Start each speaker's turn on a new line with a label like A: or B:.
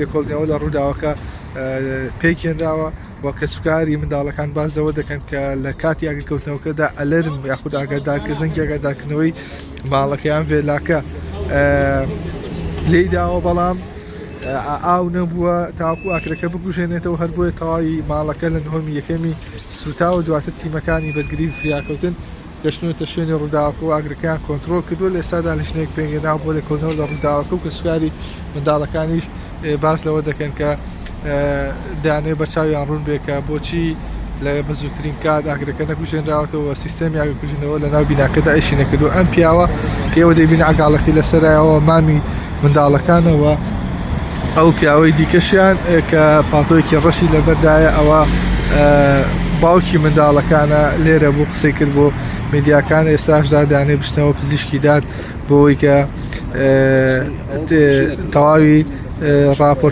A: لێکۆڵینەوە لە ڕووداوەکە پێکێنراوە و کە سوکاری منداڵەکان بازەوە دەکەن کە لە کاتی ئاگرکەوتنەوەکەدا ئەلەرم یاخود ئاگادارکە زەنگی ئاگادارکردنەوەی ماڵەکەیان ڤێلاکە لێی داوە، بەڵام ئاو نەبووە تاکو ئاکرەکە بکوژێنێتەوە، هەر بۆیە تەواوی ماڵەکە لە نهۆمی یەکەمی سوتا و دواتر تیمەکانی بەرگری فریاکەوتن گەشتنەوەتە شوێنی ڕووداوەکە و ئاگرەکەیان کۆنتڕۆڵ کردووە. لە ئێستادا لەژنەیەک پێنگێناوە بۆ لێکۆڵینەوە لە ڕووداوەکە و کە سوکاری منداڵەکانیش باس لەوە دەکەن کە دەیانێت بەرچاویان ڕوون بێ کە بۆچی لە بەزووترین کات ئاگرەکە نەکوژێنراوەتەوە سیستەمی ئاگرکوژێنەوە لە ناو بیناکەدا ئەیشی نەکردو. ئەم پیاوە کە ئێوە دەیبینە عەگاڵەکەی لەسەرایەوە مامی منداڵەکانەوە، ئەو پیاوەی دیکەشیان کە پاڵتۆیەکی ڕەشی لەبەردایە ئەوە باوکی منداڵەکانە لێرە بۆ قسەی کرد بۆ میدیاکان. ئێستاشدا دەیانێت بشنەوە پزیشکی داد بۆ ئەوەی کە تەواوی راپۆرت